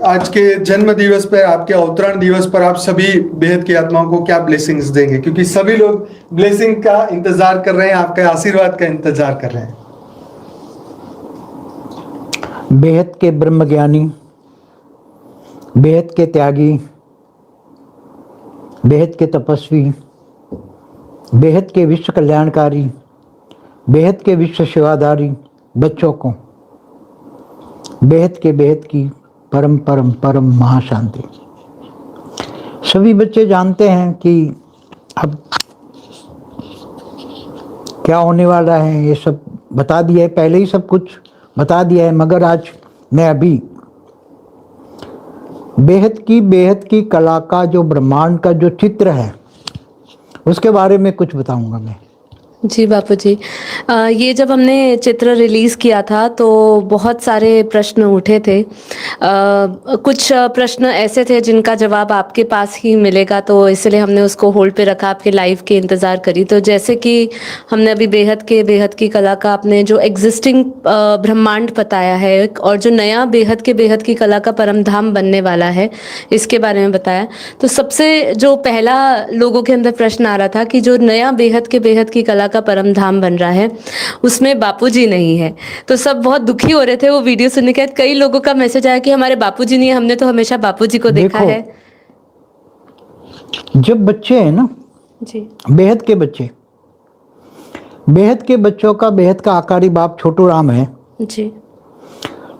आज के जन्म दिवस पर, आपके अवतरण दिवस पर आप सभी बेहद की आत्माओं को क्या ब्लेसिंग्स देंगे? क्योंकि सभी लोग ब्लेसिंग का इंतजार कर रहे हैं, आपके आशीर्वाद का इंतजार कर रहे हैं। बेहद के ब्रह्मज्ञानी, बेहद के त्यागी, बेहद के तपस्वी, बेहद के विश्व कल्याणकारी, बेहद के विश्व सेवादारी बच्चों को बेहद की परम परम परम महाशांति। सभी बच्चे जानते हैं कि अब क्या होने वाला है, ये सब बता दिया है, पहले ही सब कुछ बता दिया है, मगर आज मैं अभी बेहद की कला का जो ब्रह्मांड का जो चित्र है उसके बारे में कुछ बताऊंगा मैं। जी बापूजी, ये जब हमने चित्र रिलीज़ किया था तो बहुत सारे प्रश्न उठे थे। कुछ प्रश्न ऐसे थे जिनका जवाब आपके पास ही मिलेगा, तो इसलिए हमने उसको होल्ड पे रखा, आपके लाइव के इंतज़ार करी। तो जैसे कि हमने अभी बेहद की कला का अपने जो एग्जिस्टिंग ब्रह्मांड बताया है और जो नया बेहद की कला का परम धाम बनने वाला है, इसके बारे में बताया। तो सबसे जो पहला लोगों के अंदर प्रश्न आ रहा था कि जो नया बेहद की कला का परम धाम बन रहा है उसमें बापूजी नहीं है। तो सब बहुत दुखी हो रहे थे वो वीडियो सुनने के बाद। कई लोगों का मैसेज आया कि हमारे बापूजी नहीं है, हमने तो हमेशा बापूजी को देखा है। जब बच्चे हैं ना जी, बेहद के बच्चों का बेहद का आकारी बाप छोटू राम है जी,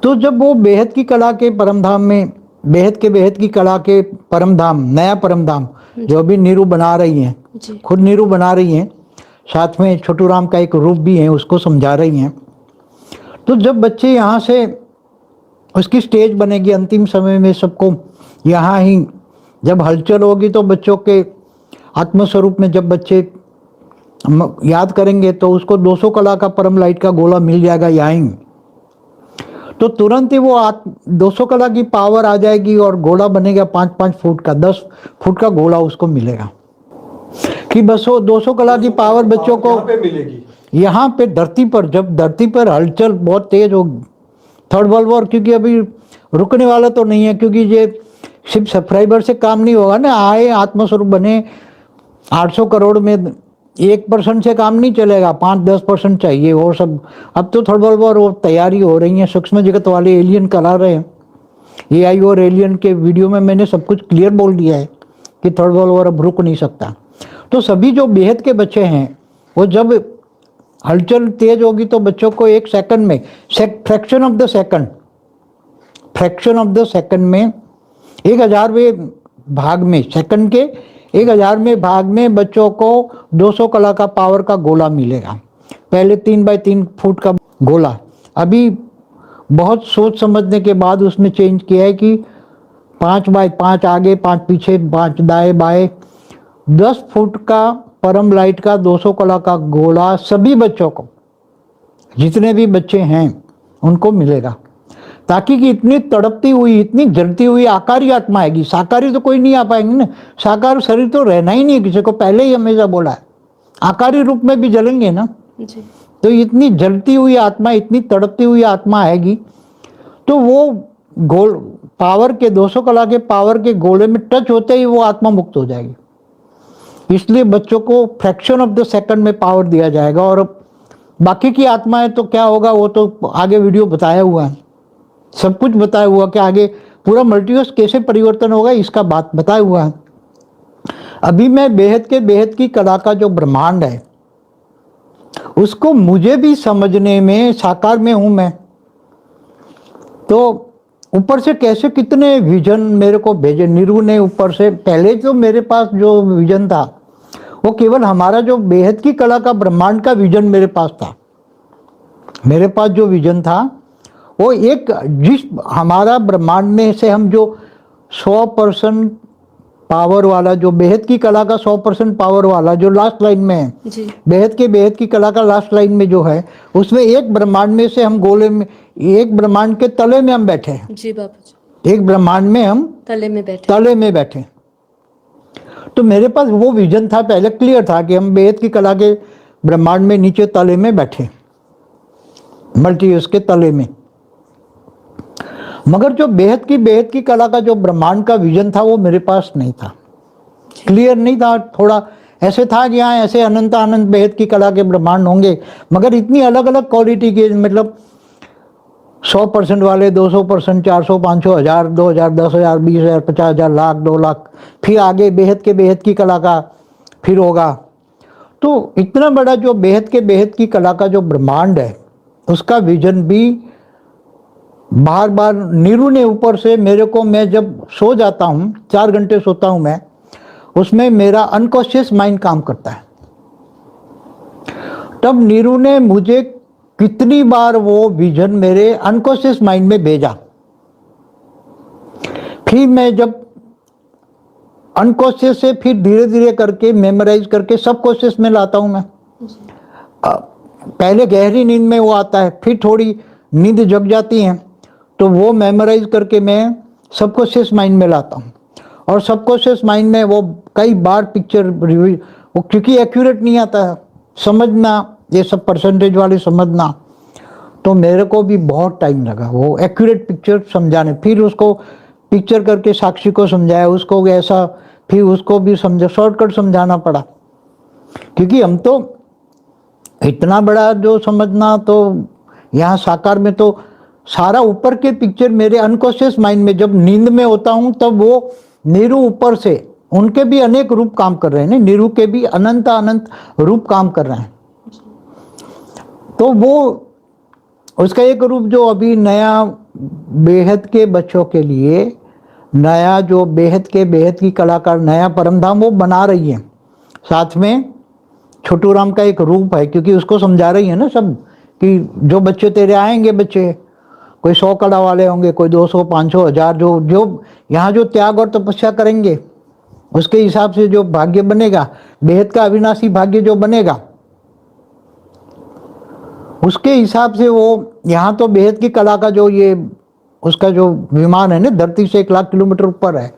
तो जब वो बेहद की कला के परम धाम में बेहद की कला के परम धाम, नया परम धाम जो अभी नीरू बना रही हैं, खुद नीरू बना रही हैं, साथ में छोटू राम का एक रूप भी है उसको समझा रही हैं। तो जब बच्चे यहाँ से उसकी स्टेज बनेगी अंतिम समय में, सबको यहाँ ही जब हलचल होगी तो बच्चों के आत्मस्वरूप में जब बच्चे याद करेंगे तो उसको 200 कला का परम लाइट का गोला मिल जाएगा यहाँ ही। तो तुरंत ही वो 200 कला की पावर आ जाएगी और गोला बनेगा 5-5 फुट का, 10 फुट का गोला उसको मिलेगा। कि बस वो 200 कला की पावर बच्चों को मिलेगी यहाँ पे धरती पर। जब धरती पर हलचल बहुत तेज होगी, थर्ड वर्ल्ड वॉर, क्योंकि अभी रुकने वाला तो नहीं है, क्योंकि ये सिर्फ सब्सक्राइबर से काम नहीं होगा ना। आए आत्मस्वरूप बने, 800 करोड़ में 1% से काम नहीं चलेगा, 5-10% चाहिए और सब। अब तो थर्ड वर्ल्ड वॉर और तैयारी हो रही है, सूक्ष्म जगत वाले एलियन करा रहे हैं। AI और एलियन के वीडियो में मैंने सब कुछ क्लियर बोल दिया है कि थर्ड वर्ल्ड वॉर अब रुक नहीं सकता। तो सभी जो बेहद के बच्चे हैं वो जब हलचल तेज होगी तो बच्चों को 1 सेकंड में, फ्रैक्शन ऑफ द सेकंड में 1000वें भाग में, सेकंड के 1000वें भाग में बच्चों को 200 कला का पावर का गोला मिलेगा। पहले 3x3 फुट का गोला, अभी बहुत सोच समझने के बाद उसने चेंज किया है कि 5x5 आगे, 5 पीछे, 5 दाएं बाएं, 10 फुट का परम लाइट का 200 कला का गोला सभी बच्चों को, जितने भी बच्चे हैं उनको मिलेगा। ताकि कि इतनी तड़पती हुई, इतनी जलती हुई आकारी आत्मा आएगी। साकारी तो कोई नहीं आ पाएंगे ना, साकार शरीर तो रहना ही नहीं है किसी को, पहले ही हमेशा बोला है। आकारी रूप में भी जलेंगे ना जी। तो इतनी जलती हुई आत्मा, इतनी तड़पती हुई आत्मा आएगी तो वो गोल पावर के 200 कला के पावर के गोले में टच होते ही वो आत्मा मुक्त हो जाएगी। इसलिए बच्चों को फ्रैक्शन ऑफ द सेकंड में पावर दिया जाएगा। और बाकी की आत्माएं तो क्या होगा वो तो आगे वीडियो बताया हुआ है, सब कुछ बताया हुआ कि आगे पूरा मल्टीवर्स कैसे परिवर्तन होगा इसका बात बताया हुआ है। अभी मैं बेहद की कला का जो ब्रह्मांड है उसको मुझे भी समझने में, साकार में हूं मैं, तो ऊपर से कैसे कितने विजन मेरे को भेजे नीरू ने ऊपर से। पहले तो मेरे पास जो विजन था वो केवल हमारा जो बेहद की कला का ब्रह्मांड का विजन मेरे पास था। मेरे पास जो विजन था वो एक, जिस हमारा ब्रह्मांड में से हम जो 100% पावर वाला, जो बेहद की कला का 100% पावर वाला जो लास्ट लाइन में है, बेहद की कला का लास्ट लाइन में जो है, उसमें एक ब्रह्मांड में से हम गोले में, एक ब्रह्मांड के तले में हम बैठे हैं। जी बापूजी, एक ब्रह्मांड में हम तले में बैठे। तो मेरे पास वो विजन था, पहले क्लियर था कि हम बेहद की कला के ब्रह्मांड में नीचे तले में बैठे, मल्टीवर्स के तले में। मगर जो बेहद की कला का जो ब्रह्मांड का विजन था वो मेरे पास नहीं था, क्लियर नहीं था। थोड़ा ऐसे था कि हाँ ऐसे अनंत अनंत बेहद की कला के ब्रह्मांड होंगे, मगर इतनी अलग अलग क्वालिटी के, मतलब 100% वाले, 200%, 400, 500, 1000, 2000, 10,000, 20,000, 50,000, लाख, 2 लाख, फिर आगे बेहद की कला का फिर होगा। तो इतना बड़ा जो बेहद की कला का जो ब्रह्मांड है उसका विजन भी बार बार नीरू ने ऊपर से मेरे को, मैं जब सो जाता हूँ 4 घंटे सोता हूँ मैं, उसमें मेरा अनकॉन्शियस माइंड काम करता है। तब नीरू ने मुझे कितनी बार वो विजन मेरे अनकॉन्शियस माइंड में भेजा, फिर मैं जब अनकॉन्शियस से फिर धीरे धीरे करके मेमोराइज करके सबकॉन्शियस में लाता हूं मैं। पहले गहरी नींद में वो आता है, फिर थोड़ी नींद जग जाती है तो वो मेमोराइज करके मैं सबकॉन्शियस माइंड में लाता हूँ। और सबकॉन्शियस माइंड में वो कई बार पिक्चर रिव्यू, वो क्योंकि एक्यूरेट नहीं आता है समझना, ये सब परसेंटेज वाले समझना, तो मेरे को भी बहुत टाइम लगा वो एक्यूरेट पिक्चर समझाने। फिर उसको पिक्चर करके साक्षी को समझाया, उसको ऐसा, फिर उसको भी समझा, शॉर्टकट समझाना पड़ा, क्योंकि हम तो इतना बड़ा जो समझना, तो यहाँ साकार में तो सारा ऊपर के पिक्चर मेरे अनकॉन्शियस माइंड में, जब नींद में होता हूँ तब वो नीरू ऊपर से, उनके भी अनेक रूप काम कर रहे हैं, नीरू के भी अनंत अनंत रूप काम कर रहे हैं। तो वो उसका एक रूप जो अभी नया बेहद के बच्चों के लिए नया जो बेहद की कलाकार नया परमधाम वो बना रही है। साथ में छोटू राम का एक रूप है, क्योंकि उसको समझा रही है ना सब कि जो बच्चे तेरे आएंगे, बच्चे कोई 100 कला वाले होंगे, कोई 200, 500, 1000, जो यहाँ जो त्याग और तपस्या करेंगे उसके हिसाब से जो भाग्य बनेगा, बेहद का अविनाशी भाग्य जो बनेगा, उसके हिसाब से वो यहाँ तो बेहद की कला का जो ये उसका जो विमान है ना, धरती से 1 लाख किलोमीटर ऊपर है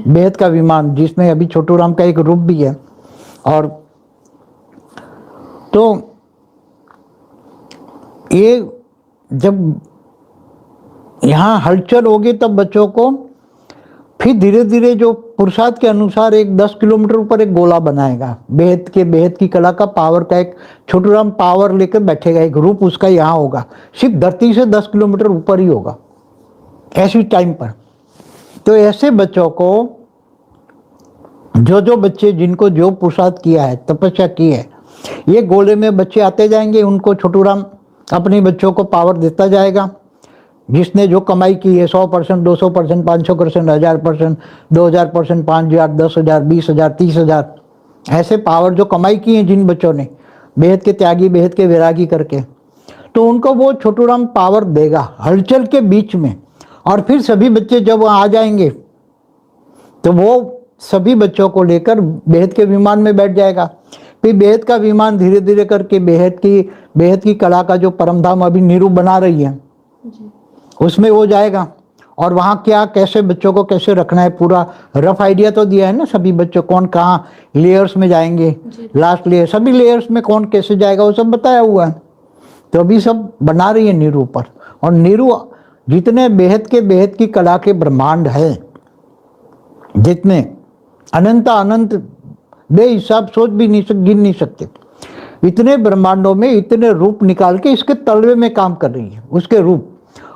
बेहद का विमान, जिसमें अभी छोटू राम का एक रूप भी है। और तो ये जब यहाँ हलचल होगी तब बच्चों को फिर धीरे धीरे जो पुरुषार्थ के अनुसार एक 10 किलोमीटर ऊपर एक गोला बनाएगा, बेहद की कला का पावर का एक छोटू राम पावर लेकर बैठेगा, एक रूप उसका यहाँ होगा, सिर्फ धरती से 10 किलोमीटर ऊपर ही होगा ऐसी टाइम पर। तो ऐसे बच्चों को जो बच्चे जिनको जो पुरुषार्थ किया है, तपस्या की है, ये गोले में बच्चे आते जाएंगे, उनको छोटू राम अपने बच्चों को पावर देता जाएगा। जिसने जो कमाई की है 100%, 200%, 500%, 1000%, 2000%, 5000, 10,000, 20,000, 30,000, ऐसे पावर जो कमाई की है जिन बच्चों ने बेहद के त्यागी, बेहद के वैरागी करके, तो उनको वो छोटू राम पावर देगा हलचल के बीच में। और फिर सभी बच्चे जब आ जाएंगे तो वो सभी बच्चों को लेकर बेहद के विमान में बैठ जाएगा। फिर बेहद का विमान धीरे धीरे करके बेहद की कला का जो परमधाम अभी नीरू बना रही है उसमें वो जाएगा। और वहाँ क्या कैसे बच्चों को कैसे रखना है, पूरा रफ आइडिया तो दिया है ना, सभी बच्चों कौन कहाँ लेयर्स में जाएंगे, लास्ट लेयर, सभी लेयर्स में कौन कैसे जाएगा वो सब बताया हुआ है। तो अभी सब बना रही है नीरू पर। और नीरू जितने बेहद की कला के ब्रह्मांड है, जितने अनंत बेहिसाब सोच भी नहीं गिन नहीं सकते, इतने ब्रह्मांडों में इतने रूप निकाल के इसके तलवे में काम कर रही है उसके रूप।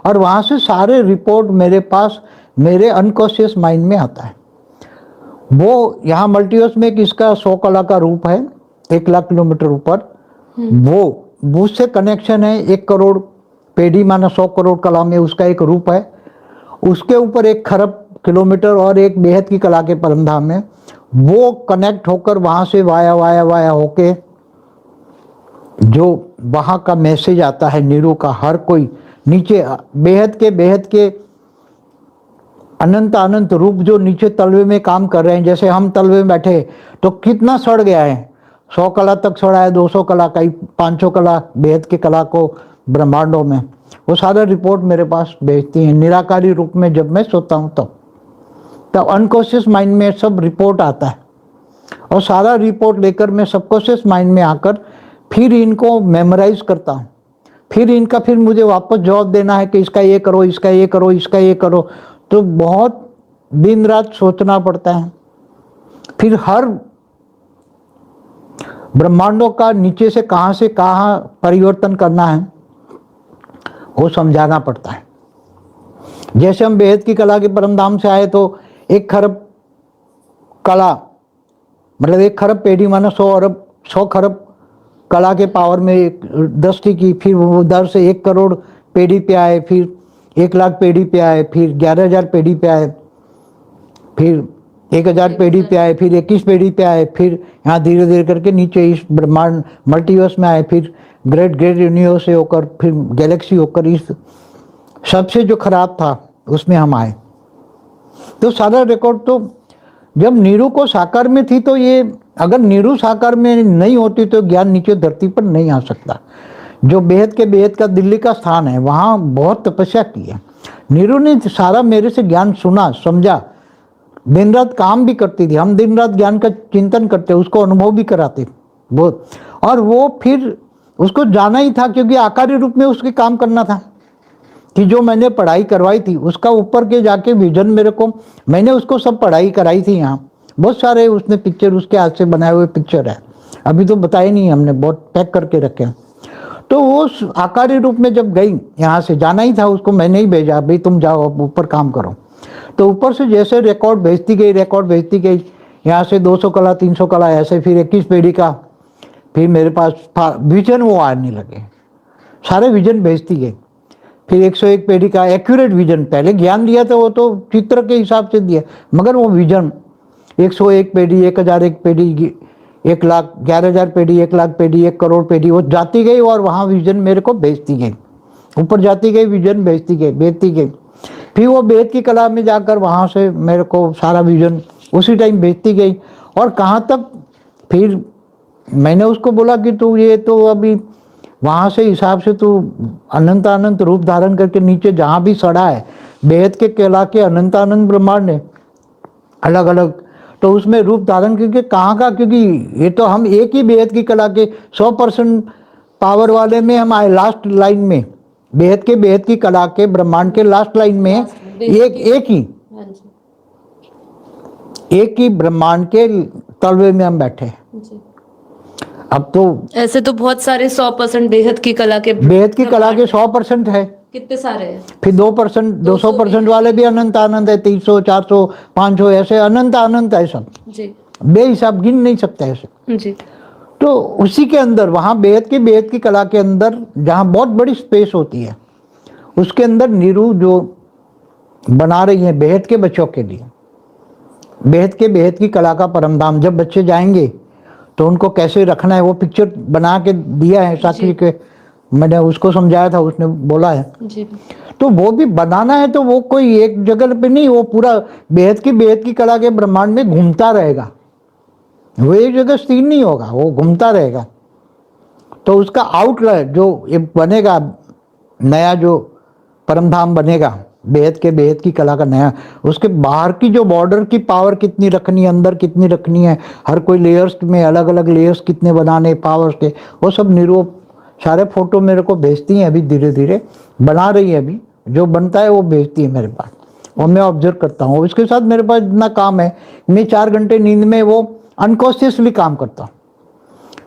और वहाँ से सारे रिपोर्ट मेरे पास मेरे अनकॉन्शियस माइंड में आता है। वो यहाँ मल्टीवर्स में इसका 100 कला का रूप है 1 लाख किलोमीटर ऊपर, वो उससे कनेक्शन है 1 करोड़ पेढ़ी माना 100 करोड़ कला में उसका एक रूप है, उसके ऊपर 1 खरब किलोमीटर और एक बेहद की कला के परमधाम में वो कनेक्ट होकर वहाँ से वाया होके जो वहाँ का मैसेज आता है नीरू का, हर कोई नीचे बेहद के अनंत रूप जो नीचे तलवे में काम कर रहे हैं। जैसे हम तलवे में बैठे तो कितना सड़ गया है, 100 कला तक सड़ा है, 200 कला, कई 500 कला बेहद के कला को ब्रह्मांडों में, वो सारा रिपोर्ट मेरे पास भेजती हैं निराकारी रूप में। जब मैं सोता हूँ तब अनकॉन्शियस माइंड में सब रिपोर्ट आता है और सारा रिपोर्ट लेकर मैं सबकॉन्शियस माइंड में आकर फिर इनको मेमोराइज करता हूँ। फिर इनका फिर मुझे वापस जवाब देना है कि इसका ये करो, इसका ये करो, इसका ये करो, तो बहुत दिन रात सोचना पड़ता है। फिर हर ब्रह्मांडों का नीचे से कहाँ परिवर्तन करना है वो समझाना पड़ता है। जैसे हम बेहद की कला के परमधाम से आए तो 1 खरब कला, मतलब 1 खरब पेढ़ी माना 100 खरब कला के पावर में दृष्टि की, फिर वो उधर से 1 करोड़ पेढ़ी पे आए, फिर 1 लाख पेढ़ी पे आए, फिर 11,000 पेढ़ी पे आए, फिर 1,000 पेढ़ी पे आए, फिर 21 पेढ़ी पे आए, फिर यहाँ धीरे धीरे करके नीचे इस ब्रह्मांड मल्टीवर्स में आए, फिर ग्रेट यूनिवर्स से होकर फिर गैलेक्सी होकर इस सबसे जो खराब था उसमें हम आए। तो सारा रिकॉर्ड तो जब नीरू को साकार में थी, तो ये अगर नीरू साकार में नहीं होती तो ज्ञान नीचे धरती पर नहीं आ सकता। जो बेहद के बेहद का दिल्ली का स्थान है, वहाँ बहुत तपस्या की है। नीरू ने सारा मेरे से ज्ञान सुना, समझा, दिन रात काम भी करती थी, हम दिन रात ज्ञान का चिंतन करते, उसको अनुभव भी कराते बहुत। और वो फिर उसको जाना ही था, क्योंकि आकारी रूप में उसके काम करना था कि जो मैंने पढ़ाई करवाई थी उसका ऊपर के जाके विजन मेरे को, मैंने उसको सब पढ़ाई कराई थी। यहाँ बहुत सारे उसने पिक्चर, उसके हाथ से बनाए हुए पिक्चर है, अभी तो बताए नहीं, हमने बहुत पैक करके रखे हैं। तो वो आकारी रूप में जब गई, यहाँ से जाना ही था उसको, मैंने ही भेजा, भाई तुम जाओ ऊपर काम करो। तो ऊपर से जैसे रिकॉर्ड भेजती गई, यहाँ से 200 कला 300 कला ऐसे, फिर 21 पेढ़ी का, फिर मेरे पास विजन वो आने लगे, सारे विजन भेजती गई। फिर 101 पेढ़ी का एक्यूरेट विजन, पहले ज्ञान दिया था वो तो चित्र के हिसाब से दिया, मगर वो विजन 101 पेढ़ी, 1001 पेढ़ी, 1 लाख 11,000 पेढ़ी, 1 लाख पेढ़ी, 1 करोड़ पेढ़ी, वो जाती गई और वहाँ विजन मेरे को भेजती गई, ऊपर जाती गई, विजन भेजती गई। फिर वो बेहद की कला में जाकर वहाँ से मेरे को सारा विजन उसी टाइम भेजती गई। और कहाँ तक, फिर मैंने उसको बोला कि तू ये तो अभी वहाँ से हिसाब से तू अनंत रूप धारण करके नीचे जहाँ भी सड़ा है, बेहद के कला के अनंत ब्रह्मांड है अलग अलग, तो उसमें रूप धारण करके कहाँ का, क्योंकि ये तो हम एक ही बेहद की कला के 100% पावर वाले में हम आए, लास्ट लाइन में बेहद की कला के ब्रह्मांड के लास्ट लाइन में एक ही ब्रह्मांड के तलवे में हम बैठे। अब तो ऐसे तो बहुत सारे 100% बेहद की कला के 100% है, कितने सारे हैं, फिर 2% 200% वाले भी अनंत है, 300 400 500 ऐसे अनंत है सब जी, बेहिसाब, गिन नहीं सकते ऐसे जी। तो उसी के अंदर, वहाँ बेहद की कला के अंदर जहाँ बहुत बड़ी स्पेस होती है, उसके अंदर नीरू जो बना रही है बेहद के बच्चों के लिए, बेहद की कला का परमधाम, जब बच्चे जाएंगे तो उनको कैसे रखना है वो पिक्चर बना के दिया है साथी के, मैंने उसको समझाया था, उसने बोला है जी। तो वो भी बनाना है, तो वो कोई एक जगह पे नहीं, वो पूरा बेहद की कला के ब्रह्मांड में घूमता रहेगा, वो एक जगह स्थिर नहीं होगा, वो घूमता रहेगा। तो उसका आउटलेट जो ये बनेगा, नया जो परमधाम बनेगा बेहद की कला का नया, उसके बाहर की जो बॉर्डर की पावर कितनी रखनी है, अंदर कितनी रखनी है, हर कोई लेयर्स में अलग अलग लेयर्स कितने बनाने पावर्स के, वो सब निरूप सारे फोटो मेरे को भेजती हैं, अभी धीरे धीरे बना रही है, अभी जो बनता है वो भेजती है मेरे पास और मैं ऑब्जर्व करता हूँ। इसके साथ मेरे पास इतना काम है, मैं 4 घंटे नींद में वो अनकॉन्शियसली काम करता हूँ,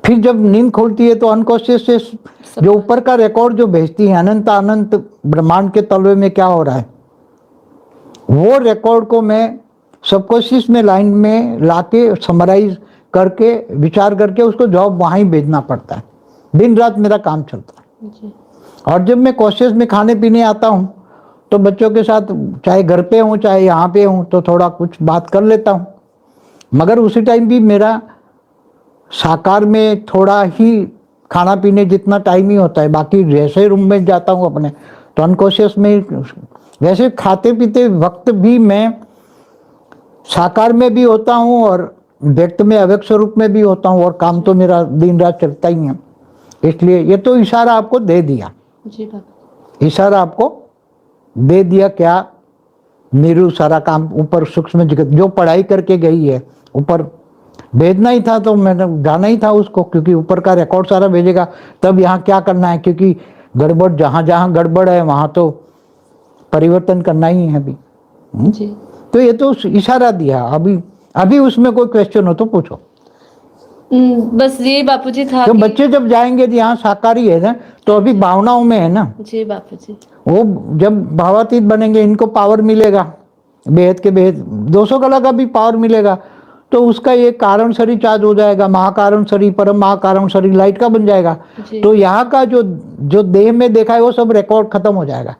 फिर जब नींद खुलती है तो अनकॉन्शियस से जो ऊपर का रिकॉर्ड जो भेजती है अनंत ब्रह्मांड के तलवे में क्या हो रहा है, वो रिकॉर्ड को मैं सबकॉन्शियस में लाइन में लाके समराइज करके विचार करके उसको जॉब वहाँ ही भेजना पड़ता है, दिन रात मेरा काम चलता है जी। और जब मैं कॉन्शियस में खाने पीने आता हूँ तो बच्चों के साथ चाहे घर पे हूँ चाहे यहाँ पे हूँ तो थोड़ा कुछ बात कर लेता हूँ, मगर उसी टाइम भी मेरा साकार में थोड़ा ही खाना पीने जितना टाइम ही होता है, बाकी जैसे रूम में जाता हूँ अपने तो अनकॉन्शियस में, वैसे खाते पीते वक्त भी मैं साकार में भी होता हूँ और व्यक्त में अव्यक्त स्वरूप में भी होता हूँ और काम तो मेरा दिन रात चलता ही है। इसलिए ये तो इशारा आपको दे दिया जी बाबा, इशारा आपको दे दिया, क्या नीरू सारा काम ऊपर सूक्ष्म जगत जो पढ़ाई करके गई है ऊपर भेजना ही था, तो मैंने जाना ही था उसको, क्योंकि ऊपर का रिकॉर्ड सारा भेजेगा तब यहाँ क्या करना है, क्योंकि गड़बड़ जहाँ जहाँ गड़बड़ है वहाँ तो परिवर्तन करना ही है अभी। जी। तो ये तो इशारा दिया, अभी अभी उसमें कोई क्वेश्चन हो तो पूछो। बस ये बापूजी था तो कि बच्चे जब जाएंगे तो यहाँ साकारी है ना, तो अभी भावनाओं में है ना, जी बापूजी। वो जब भावातीत बनेंगे इनको पावर मिलेगा, बेहद के बेहद 200 कला का भी पावर मिलेगा, तो उसका ये कारण शरीर चार्ज हो जाएगा, महाकारण शरीर, परम महाकारण शरीर लाइट का बन जाएगा। जी। तो यहाँ का जो जो देह में देखा है वो सब रिकॉर्ड खत्म हो जाएगा।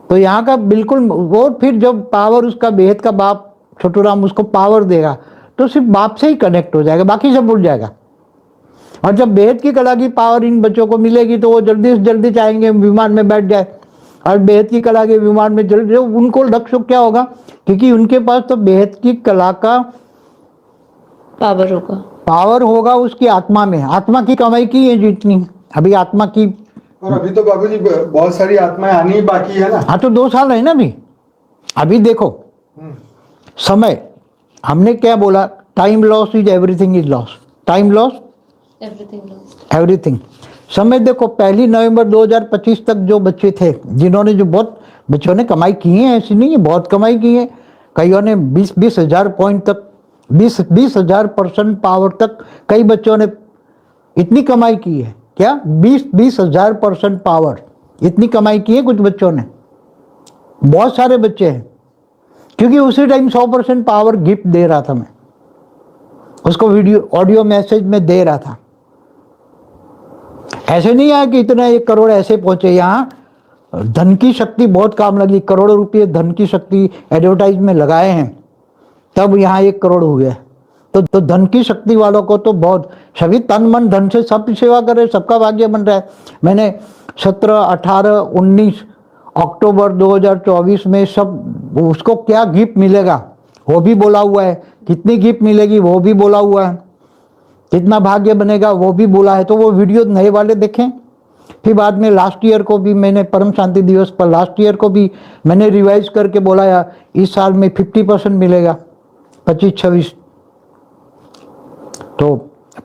तो यहाँ का बिल्कुल वो फिर जब पावर उसका बेहद का बाप छोटू राम उसको पावर देगा तो सिर्फ बाप से ही कनेक्ट हो जाएगा, बाकी सब भूल जाएगा। और जब बेहद की कला की पावर इन बच्चों को मिलेगी तो वो जल्दी से जल्दी चाहेंगे विमान में बैठ जाए, और बेहद की कला के विमान में जल्दी, उनको लक्ष्य क्या होगा, क्योंकि उनके पास तो बेहद की कला का पावर होगा उसकी आत्मा में। आत्मा की कमाई की है जितनी अभी आत्मा की, और अभी तो बाबूजी बहुत सारी आत्माएं आनी ही बाकी है ना। हाँ तो 2 साल है ना अभी देखो समय, हमने क्या बोला, time loss is everything is loss, time loss everything. समय देखो 1 नवंबर 2025 तक जो बच्चे थे जिन्होंने, जो बहुत बच्चों ने कमाई की है, ऐसी नहीं है, बहुत कमाई की है, कईयों ने 20 हजार पॉइंट तक 20 हजार % पावर तक कई बच्चों ने इतनी कमाई की है। क्या 20 हजार % पावर इतनी कमाई की है कुछ बच्चों ने, बहुत सारे बच्चे हैं, क्योंकि उसी टाइम 100% पावर गिफ्ट दे रहा था मैं उसको, वीडियो ऑडियो मैसेज में दे रहा था। ऐसे नहीं आया कि इतना 1 करोड़ ऐसे पहुंचे, यहाँ धन की शक्ति बहुत काम लगी, करोड़ों रुपये धन की शक्ति एडवर्टाइज में लगाए हैं तब यहाँ 1 करोड़ हुए। तो धन की शक्ति वालों को तो बहुत, सभी तन मन धन से सब सेवा कर रहे, सबका भाग्य बन रहा है। मैंने 17, 18, 19 अक्टूबर 2024 में सब उसको क्या गिफ्ट मिलेगा वो भी बोला हुआ है, कितनी गिफ्ट मिलेगी वो भी बोला हुआ है, कितना भाग्य बनेगा वो भी बोला है। तो वो वीडियो नए वाले देखें। फिर बाद में लास्ट ईयर को भी मैंने परम शांति दिवस पर लास्ट ईयर को भी मैंने रिवाइज करके बोला यार इस साल में 50% मिलेगा, 25-26, तो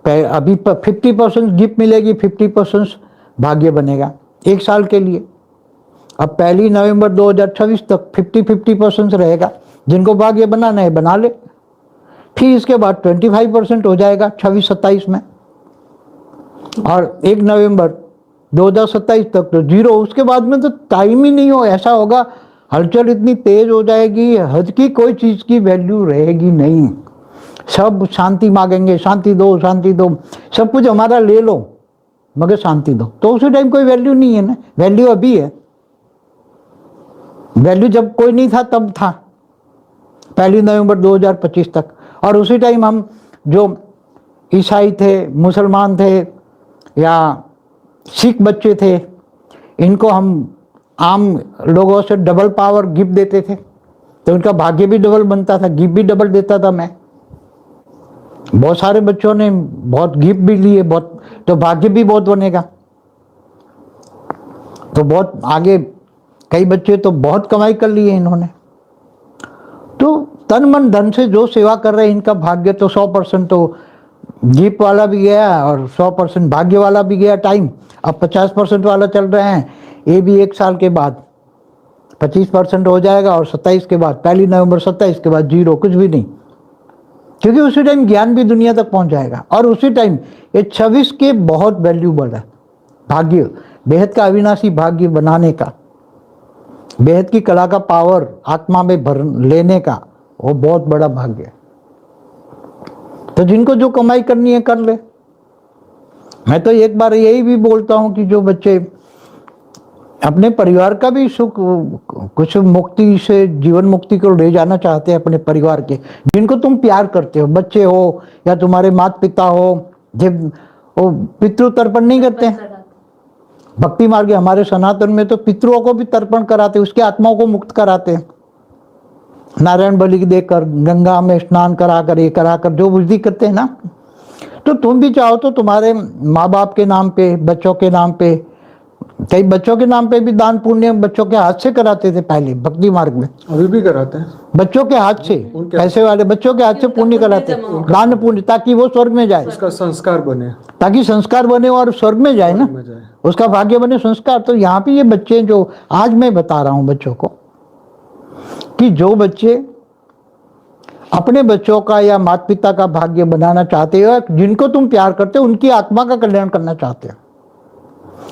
अभी 50% गिफ्ट मिलेगी, 50% भाग्य बनेगा 1 साल के लिए। अब 1 नवंबर 2026 तक 50-50% रहेगा, जिनको भाग्य बनाना है बना ले। फिर इसके बाद 25% हो जाएगा 26-27 में, और 1 नवंबर 2027 तक तो 0। उसके बाद में तो टाइम ही नहीं हो, ऐसा होगा हलचल इतनी तेज हो जाएगी, हद की कोई चीज की वैल्यू रहेगी नहीं। सब शांति मांगेंगे, शांति दो, शांति दो, सब कुछ हमारा ले लो मगर शांति दो। तो उसी टाइम कोई वैल्यू नहीं है ना, वैल्यू अभी है। वैल्यू जब कोई नहीं था तब था, 1 नवंबर 2025 तक। और उसी टाइम हम जो ईसाई थे, मुसलमान थे या सिख बच्चे थे, इनको हम आम लोगों से डबल पावर गिफ्ट देते थे, तो उनका भाग्य भी डबल बनता था, गिफ्ट भी डबल देता था मैं। बहुत सारे बच्चों ने बहुत गिफ्ट भी लिए, बहुत, तो भाग्य भी बहुत बनेगा। तो बहुत आगे कई बच्चे तो बहुत कमाई कर लिए इन्होंने। तो तन मन धन से जो सेवा कर रहे हैं इनका भाग्य तो 100% तो गिफ्ट वाला भी गया और 100% भाग्य वाला भी गया टाइम। अब 50% वाला चल रहे हैं, ये भी 1 साल के बाद 25% हो जाएगा, और 27 के बाद 1 नवंबर 27 के बाद 0, कुछ भी नहीं, क्योंकि उसी टाइम ज्ञान भी दुनिया तक पहुंच जाएगा। और उसी टाइम ये 26 के बहुत वैल्यूबल है भाग्य, बेहद का अविनाशी भाग्य बनाने का, बेहद की कला का पावर आत्मा में भर लेने का, वो बहुत बड़ा भाग्य है। तो जिनको जो कमाई करनी है कर ले। मैं तो एक बार यही भी बोलता हूं कि जो बच्चे अपने परिवार का भी सुख, कुछ मुक्ति से जीवन मुक्ति को ले जाना चाहते हैं अपने परिवार के, जिनको तुम प्यार करते हो, बच्चे हो या तुम्हारे माता पिता हो, जब वो पितृ तर्पण नहीं करते हैं भक्ति मार्ग, हमारे सनातन में तो पितरों को भी तर्पण कराते, उसके आत्माओं को मुक्त कराते हैं, नारायण बलि देकर, गंगा में स्नान कराकर, ये कराकर जो बुद्धि करते हैं ना। तो तुम भी चाहो तो तुम्हारे माँ बाप के नाम पे, बच्चों के नाम पे कई बच्चों के नाम पे भी दान पुण्य बच्चों के हाथ से कराते थे पहले भक्ति मार्ग में, अभी भी कराते हैं। बच्चों के हाथ से, पैसे वाले बच्चों के हाथ से पुण्य कराते, दान पुण्य, ताकि वो स्वर्ग में जाए, उसका संस्कार बने, ताकि संस्कार बने और स्वर्ग में जाए ना, में जाए। उसका भाग्य बने संस्कार। तो यहाँ पे ये बच्चे जो आज मैं बता रहा हूँ बच्चों को, कि जो बच्चे अपने बच्चों का या माता पिता का भाग्य बनाना चाहते हो, जिनको तुम प्यार करते हो, उनकी आत्मा का कल्याण करना चाहते हो,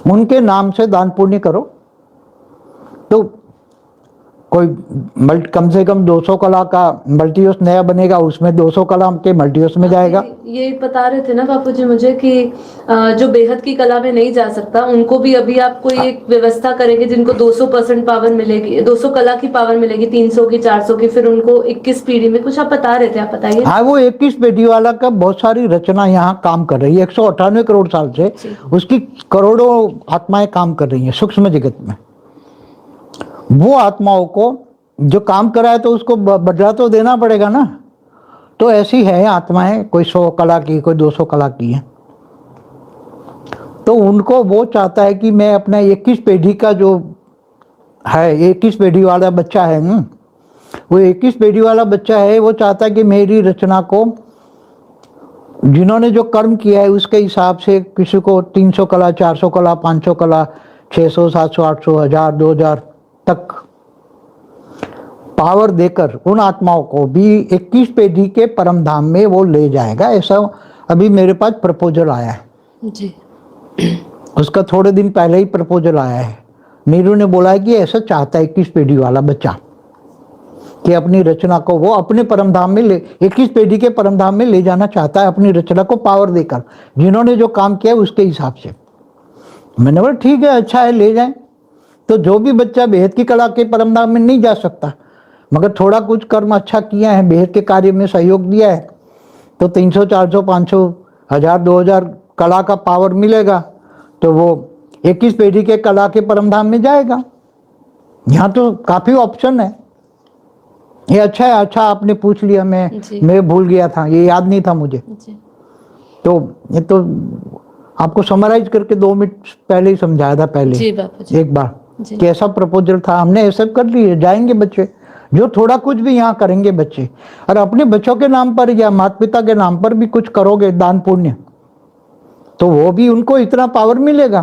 उनके नाम से दान पुण्य करो। तो कोई कम से कम 200 कला का मल्टीवर्स नया बनेगा, उसमें 200 कला के मल्टीवर्स में जाएगा। ये बता रहे थे ना बापूजी मुझे कि जो बेहद की कला में नहीं जा सकता, उनको भी अभी आप कोई एक व्यवस्था करेंगे जिनको 200% पावर मिलेगी, 200 कला की पावर मिलेगी, 300 की, 400 की, फिर उनको 21 पीढ़ी में कुछ आप बता रहे थे, आप बताइए। हाँ, वो 21 पीढ़ी वाला का बहुत सारी रचना यहाँ काम कर रही है, 198 करोड़ साल से उसकी करोड़ों आत्माएं काम कर रही हैं सूक्ष्म जगत में। वो आत्माओं को जो काम कराए तो उसको बदला तो देना पड़ेगा ना। तो ऐसी है आत्माएं, कोई 100 कला की, कोई 200 कला की है। तो उनको वो चाहता है कि मैं अपना 21 पीढ़ी का जो है, 21 पीढ़ी वाला बच्चा है ना, वो 21 पीढ़ी वाला बच्चा है, वो चाहता है कि मेरी रचना को जिन्होंने जो कर्म किया है उसके हिसाब से किसी को 300 कला, 400 कला, 500 कला, 600, 700, 800, 1000, 2000 तक पावर देकर उन आत्माओं को भी 21 पीढ़ी के परम धाम में वो ले जाएगा। ऐसा अभी मेरे पास प्रपोजल आया है जी। उसका थोड़े दिन पहले ही प्रपोजल आया है। नीरू ने बोला है कि ऐसा चाहता है 21 पीढ़ी वाला बच्चा कि अपनी रचना को वो अपने परम धाम में 21 पीढ़ी के परम धाम में ले जाना चाहता है, अपनी रचना को पावर देकर, जिन्होंने जो काम किया उसके हिसाब से। मैंने बोला ठीक है, अच्छा है, ले जाएं। तो जो भी बच्चा बेहद की कला के परम धाम में नहीं जा सकता, मगर थोड़ा कुछ कर्म अच्छा किया है, बेहद के कार्य में सहयोग दिया है, तो 300, 400, 500, 1000, 2000 कला का पावर मिलेगा, तो वो 21 पीढ़ी के कला के परम धाम में जाएगा। यहाँ तो काफी ऑप्शन है। ये अच्छा है, अच्छा आपने पूछ लिया, मैं भूल गया था, ये याद नहीं था मुझे। तो ये तो आपको समराइज करके 2 मिनट पहले ही समझाया था, पहले जी बापूजी। एक बार कैसा प्रपोजल था, हमने ऐसा कर लिए। जाएंगे बच्चे जो थोड़ा कुछ भी यहाँ करेंगे बच्चे, और अपने बच्चों के नाम पर या माता पिता के नाम पर भी कुछ करोगे दान पुण्य, तो वो भी उनको इतना पावर मिलेगा।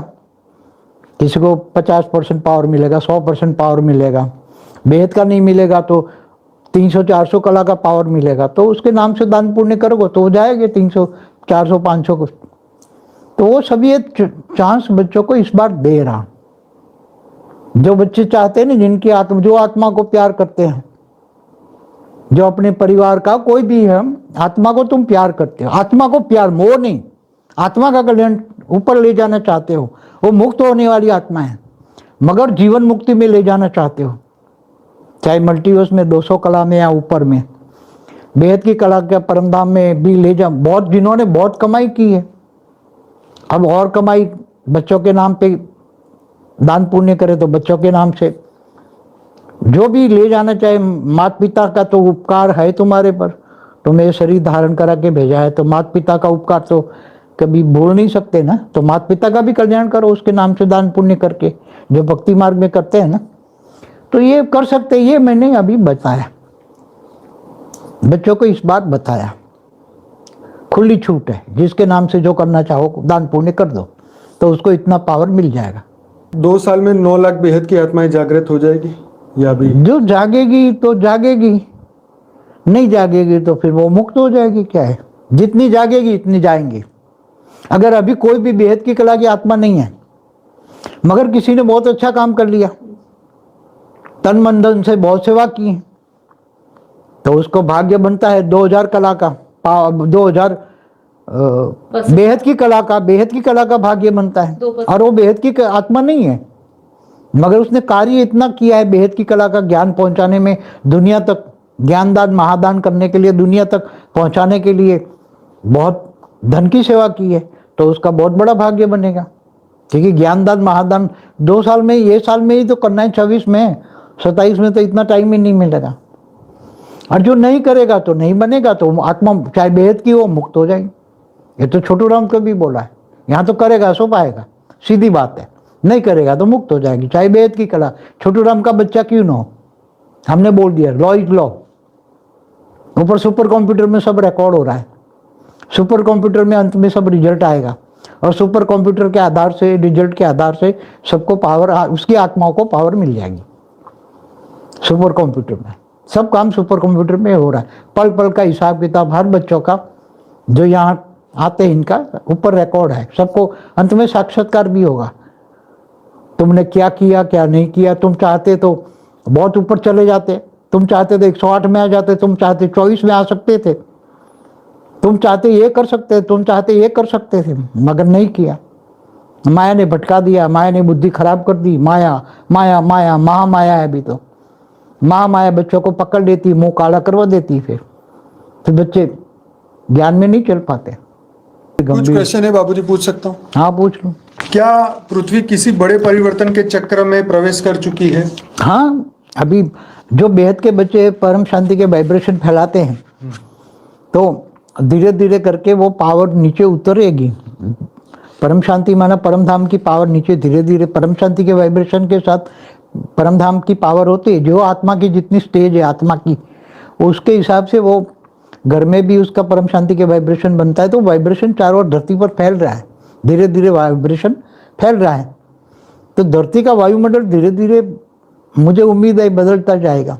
किसी को 50% पावर मिलेगा, 100% पावर मिलेगा, बेहद का नहीं मिलेगा तो 300, 400 कला का पावर मिलेगा। तो उसके नाम से दान पुण्य करोगे तो वो जाएंगे 300, 400, 500 को। तो वो सभी एक चांस बच्चों को इस बार दे रहा। जो बच्चे चाहते हैं ना, जिनकी आत्मा, जो आत्मा को प्यार करते हैं, जो अपने परिवार का कोई भी है, आत्मा को तुम प्यार करते हो, आत्मा को प्यार, मोह नहीं, आत्मा का कल्याण ऊपर ले जाना चाहते हो, वो मुक्त होने वाली आत्मा है, मगर जीवन मुक्ति में ले जाना चाहते हो, चाहे मल्टीवर्स में, 200 कला में या ऊपर में, बेहद की कला के परमधाम में भी ले जा। बहुत जिन्होंने बहुत कमाई की है, अब और कमाई बच्चों के नाम पे दान पुण्य करे तो बच्चों के नाम से जो भी ले जाना चाहे। माता पिता का तो उपकार है तुम्हारे पर, तुम्हें शरीर धारण करा के भेजा है, तो माता पिता का उपकार तो कभी भूल नहीं सकते ना। तो माता पिता का भी कल्याण करो उसके नाम से दान पुण्य करके, जो भक्ति मार्ग में करते हैं ना, तो ये कर सकते। ये मैंने अभी बताया बच्चों को, इस बात बताया, खुली छूट है, जिसके नाम से जो करना चाहो दान पुण्य कर दो, तो उसको इतना पावर मिल जाएगा। 2 साल में 9 लाख बेहद की आत्माएं जागृत हो जाएगी या भी? जो जागेगी तो जागेगी, नहीं जागेगी तो फिर वो मुक्त हो जाएगी। क्या है, जितनी जागेगी इतनी जाएंगी। अगर अभी कोई भी बेहद की कला की आत्मा नहीं है, मगर किसी ने बहुत अच्छा काम कर लिया, तन मन धन से बहुत सेवा की, तो उसको भाग्य बनता है 2000 कला का, 2000 बेहद की कला का भाग्य बनता है। और वो बेहद की आत्मा नहीं है, मगर उसने कार्य इतना किया है बेहद की कला का ज्ञान पहुंचाने में, दुनिया तक ज्ञान दान महादान करने के लिए, दुनिया तक पहुंचाने के लिए बहुत धन की सेवा की है, तो उसका बहुत बड़ा भाग्य बनेगा। क्योंकि ज्ञान दान महादान 2 साल में, ये साल में ही तो करना है, 26 में, 27 में तो इतना टाइम ही नहीं मिलेगा। और जो नहीं करेगा तो नहीं बनेगा, तो आत्मा चाहे बेहद की हो मुक्त हो जाएगी। ये तो छोटू राम को भी बोला है, यहाँ तो करेगा सो पाएगा, सीधी बात है। नहीं करेगा तो मुक्त हो जाएगी, चाहे बेहद की कला छोटू राम का बच्चा क्यों ना हो। हमने बोल दिया लॉ इज लॉ। ऊपर सुपर कंप्यूटर में सब रिकॉर्ड हो रहा है, सुपर कंप्यूटर में अंत में सब रिजल्ट आएगा और सुपर कंप्यूटर के आधार से, रिजल्ट के आधार से सबको पावर, उसकी आत्माओं को पावर मिल जाएगी। सुपर कंप्यूटर में सब काम सुपर कंप्यूटर में हो रहा है, पल पल का हिसाब किताब हर बच्चों का जो यहाँ आते हैं इनका ऊपर रिकॉर्ड है। सबको अंत में साक्षात्कार भी होगा, तुमने क्या किया क्या नहीं किया। तुम चाहते तो बहुत ऊपर चले जाते, तुम चाहते तो 108 में आ जाते, तुम चाहते 24 में आ सकते थे, तुम चाहते ये कर सकते, तुम चाहते ये कर सकते थे, मगर नहीं किया। माया ने भटका दिया, माया ने बुद्धि खराब कर दी। माया माया माया महामाया है अभी तो। महामाया बच्चों को पकड़ लेती, मुंह काला करवा देती, फिर बच्चे ज्ञान में नहीं चल पाते। कुछ क्वेश्चन है बाबूजी, पूछ सकता हूँ? हाँ पूछ लो। क्या पृथ्वी किसी बड़े परिवर्तन के चक्र में प्रवेश कर चुकी है? हाँ, अभी जो बेहद के बच्चे परम शांति के वाइब्रेशन फैलाते हैं तो धीरे धीरे करके वो पावर नीचे उतरेगी। परम शांति माना परम धाम की पावर नीचे धीरे धीरे परम शांति के वाइब्रेशन के साथ परम धाम की पावर होती है। जो आत्मा की जितनी स्टेज है आत्मा की, उसके हिसाब से वो घर में भी उसका परम शांति के वाइब्रेशन बनता है। तो वाइब्रेशन चारों ओर धरती पर फैल रहा है, धीरे धीरे वाइब्रेशन फैल रहा है। तो धरती का वायुमंडल धीरे धीरे मुझे उम्मीद है बदलता जाएगा।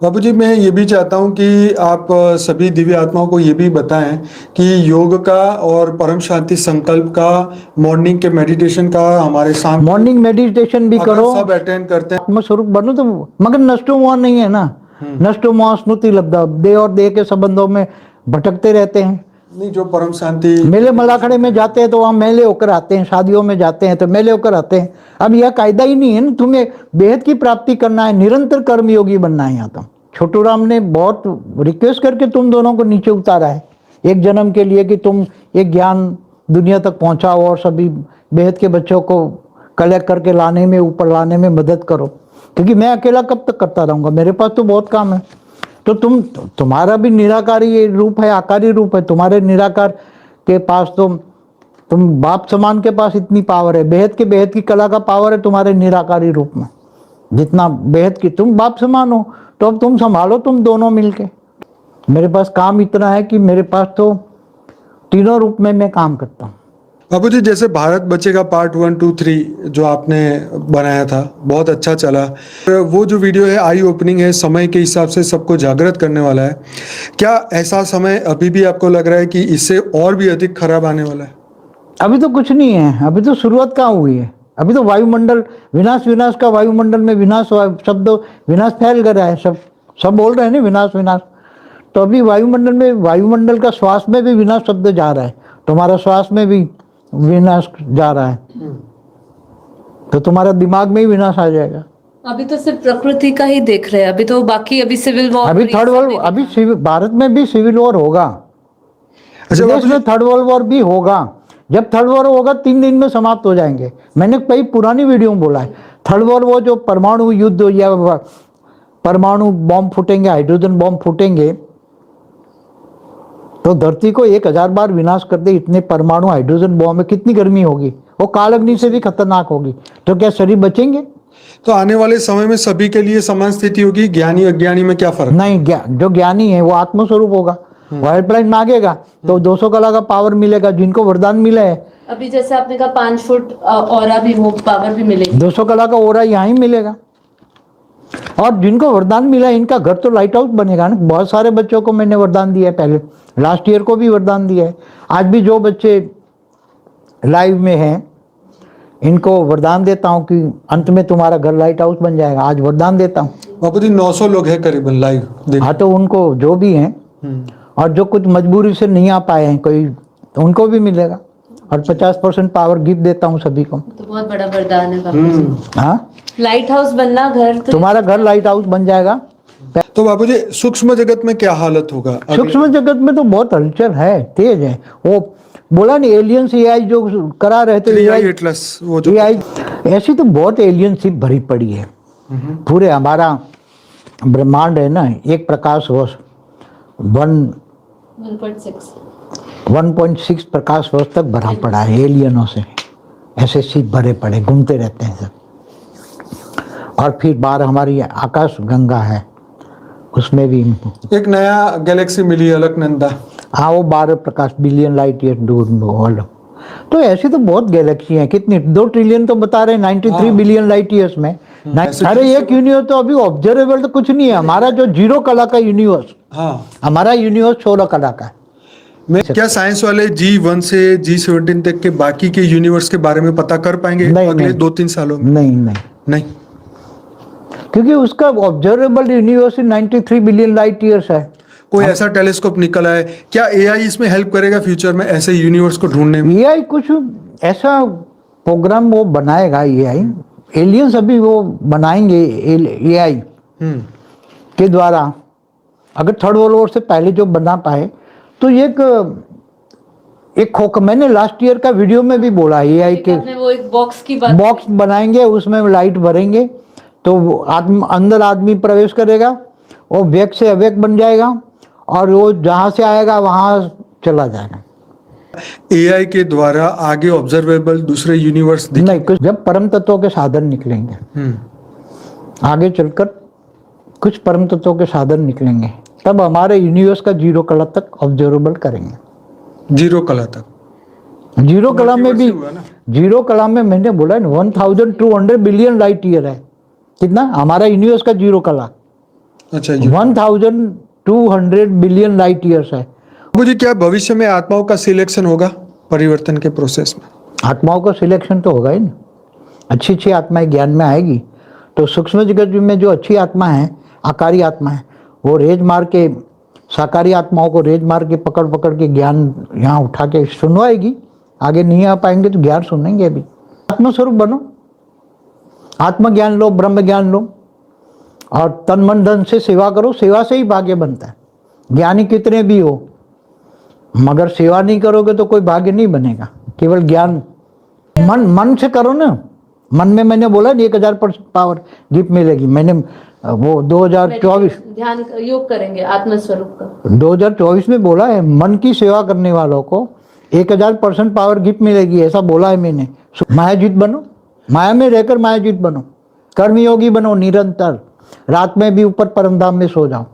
बाबूजी मैं ये भी चाहता हूँ कि आप सभी दिव्य आत्माओं को ये भी बताएं कि योग का और परम शांति संकल्प का, मॉर्निंग के मेडिटेशन का, हमारे साथ मॉर्निंग मेडिटेशन भी करो, सब अटेंड करते हैं, आत्मस्वरूप बनो तो, मगर नष्टो मोह नहीं है ना। नष्टो मोह स्मृति लब्धा, देह और देह के संबंधों में भटकते रहते हैं। नहीं, जो परम शांति मेले मलाखड़े में जाते हैं तो वहाँ मेले होकर आते हैं, शादियों में जाते हैं तो मेले होकर आते हैं। अब यह कायदा ही नहीं है ना, तुम्हें बेहद की प्राप्ति करना है, निरंतर कर्मयोगी बनना है। यहाँ तो छोटू राम ने बहुत रिक्वेस्ट करके तुम दोनों को नीचे उतारा है एक जन्म के लिए कि तुम एक ज्ञान दुनिया तक पहुंचाओ और सभी बेहद के बच्चों को कलेक्ट करके लाने में, ऊपर लाने में मदद करो। क्योंकि मैं अकेला कब तक करता रहूँगा, मेरे पास तो बहुत काम है। तो तुम्हारा भी निराकारी रूप है, आकारी रूप है। तुम्हारे निराकार के पास तो तुम बाप समान के पास इतनी पावर है, बेहद की कला का पावर है तुम्हारे निराकारी रूप में। जितना बेहद की तुम बाप समान हो, तो अब तुम संभालो तुम दोनों मिलके। मेरे पास काम इतना है कि मेरे पास तो तीनों रूप में मैं काम करता हूँ। बाबूजी जैसे भारत बचेगा पार्ट 1, 2, 3 जो आपने बनाया था, बहुत अच्छा चला। वो जो वीडियो है आई ओपनिंग है, समय के हिसाब से सबको जागृत करने वाला है। क्या ऐसा समय अभी भी आपको लग रहा है कि इससे और भी अधिक खराब आने वाला है? अभी तो कुछ नहीं है, अभी तो शुरुआत कहाँ हुई है। अभी तो वायुमंडल विनाश का, वायुमंडल में विनाश शब्द, विनाश फैल गया है। सब बोल रहे हैं ना विनाश विनाश। तो अभी वायुमंडल में, वायुमंडल का श्वास में भी विनाश शब्द जा रहा है, तुम्हारा श्वास में भी विनाश जा रहा है, तो तुम्हारा दिमाग में ही विनाश आ जाएगा। अभी तो सिर्फ प्रकृति का ही देख रहे हैं, अभी तो बाकी अभी सिविल वॉर, अभी थर्ड वर्ल्ड, अभी भारत में भी सिविल वॉर होगा। विदेश में थर्ड वर्ल्ड वॉर भी होगा। जब थर्ड वॉर होगा 3 दिन में समाप्त हो जाएंगे। मैंने कई पुरानी वीडियो में बोला है, थर्ड वॉर वो जो परमाणु युद्ध या परमाणु बॉम्ब फूटेंगे, हाइड्रोजन बॉम्ब फूटेंगे तो धरती को 1000 बार विनाश कर दे। इतने परमाणु हाइड्रोजन बॉम्ब में कितनी गर्मी होगी, वो काल अग्नि से भी खतरनाक होगी। तो क्या शरीर बचेंगे? तो आने वाले समय में सभी के लिए समान स्थिति होगी, ज्ञानी अज्ञानी में क्या फर्क? नहीं, जो ज्ञानी है वो आत्मस्वरूप होगा, वाइल्ड प्लान मांगेगा तो 200 कला का पावर मिलेगा। जिनको वरदान मिला है, अभी जैसे आपने कहा 5 फुट ऑरा भी, वो पावर भी मिलेगी। 200 कला का ओरा यहाँ ही मिलेगा। और जिनको वरदान मिला है इनका घर तो लाइट हाउस बनेगा ना। बहुत सारे बच्चों को मैंने वरदान दिया है, पहले लास्ट ईयर को भी वरदान दिया है। आज भी जो बच्चे लाइव में हैं इनको वरदान देता हूँ कि अंत में तुम्हारा घर लाइट हाउस बन जाएगा। आज वरदान देता हूँ। बाबूजी 900 लोग हैं करीबन लाइव। हाँ, तो उनको जो भी हैं और जो कुछ मजबूरी से नहीं आ पाए हैं कोई, तो उनको भी मिलेगा। और 50% पावर गिफ्ट देता हूँ सभी को। तो बहुत बड़ा वरदान है बाबूजी। हाँ, लाइट हाउस बनना, घर तो तुम्हारा घर लाइट हाउस बन जाएगा। तो बाबूजी सूक्ष्म जगत में क्या हालत होगा? सूक्ष्म जगत में तो बहुत हलचल है, तेज है। वो बोला नहीं, एलियंस एआई जो करा रहे थे, एआई एटलस, वो जो एआई, ऐसी तो बहुत एलियनशिप भरी पड़ी है। पूरे हमारा ब्रह्मांड है ना, एक प्रकाश वर्ष 1.6 प्रकाश वर्ष तक भरा पड़ा है एलियनों से। ऐसे सीप भरे पड़े घूमते रहते हैं सब। और फिर बाहर हमारी आकाश गंगा है, उसमें भी एक नया गैलेक्सी मिली अलकनंदा। हाँ, वो 12 प्रकाश बिलियन लाइट ईयर दूर वर्ल्ड। तो ऐसी तो बहुत गैलेक्सी हैं, कितनी 2 ट्रिलियन तो बता रहे हैं 93 बिलियन लाइट ईयर्स में। अरे एक यूनिवर्स तो अभी ऑब्जर्वेबल तो कुछ नहीं है। हमारा जो जीरो कला का यूनिवर्स, हाँ, हमारा यूनिवर्स 16 कला का है। क्या साइंस वाले G1 से G17 तक के बाकी के यूनिवर्स के बारे में पता कर पाएंगे नहीं, अगले नहीं। 2-3 सालों में? नहीं नहीं, नहीं। क्योंकि उसका observable universe 93 billion light years है। कोई ऐसा टेलीस्कोप निकला है क्या? AI इसमें हेल्प करेगा फ्यूचर में ऐसे यूनिवर्स को ढूंढने में? एआई कुछ ऐसा प्रोग्राम वो बनाएगा, एआई एलियंस अभी वो बनाएंगे एआई के द्वारा। अगर थर्ड वर्ल्ड वॉर से पहले जो बना पाए तो एक खोखा, मैंने लास्ट ईयर का वीडियो में भी बोला, एआई के वो एक बॉक्स की बात बॉक्स बनाएंगे, उसमें लाइट भरेंगे तो अंदर आदमी प्रवेश करेगा, वो व्यक से अव्यक्त बन जाएगा और वो जहां से आएगा वहां चला जाएगा। AI के द्वारा आगे ऑब्जर्वेबल दूसरे यूनिवर्स नहीं, कुछ जब परम तत्वों के साधन निकलेंगे, आगे चलकर कुछ परम तत्वों के साधन निकलेंगे, तब हमारे यूनिवर्स का जीरो कला तक ऑब्जर्वेबल करेंगे। जीरो कला तक? जीरो कला में भी, हुआ ना? जीरो कला में मैंने बोला ना 1200 बिलियन लाइट ईयर है। कितना हमारा यूनिवर्स का जीरो कला? अच्छा, 1200 बिलियन लाइट ईयर्स है। मुझे क्या भविष्य में आत्माओं का सिलेक्शन होगा परिवर्तन के प्रोसेस में? आत्माओं का सिलेक्शन तो होगा ही ना। अच्छी अच्छी आत्माएं ज्ञान में आएगी तो सूक्ष्म जगत में जो अच्छी आत्मा है, आकारी आत्मा है, वो रेज मार के साकारी आत्माओं को रेज मार के पकड़ पकड़ के ज्ञान यहाँ उठा के सुनवाएगी। आगे नहीं आ पाएंगे तो ज्ञान सुनेंगे। अभी आत्मस्वरूप बनो, आत्मज्ञान लो, ब्रह्म ज्ञान लो और तन मन धन से सेवा करो। सेवा से ही भाग्य बनता है। ज्ञानी कितने भी हो, मगर सेवा नहीं करोगे तो कोई भाग्य नहीं बनेगा। केवल ज्ञान मन से करो ना। मन में मैंने बोला 1000% पावर गिफ्ट मिलेगी। मैंने वो 2024 ध्यान योग करेंगे आत्मस्वरूप का 2024 में बोला है, मन की सेवा करने वालों को 1000% पावर गिफ्ट मिलेगी, ऐसा बोला है मैंने। मायाजीत बनो, माया में रहकर मायाजीत बनो, कर्मयोगी बनो निरंतर। रात में भी ऊपर परमधाम में सो जाओ।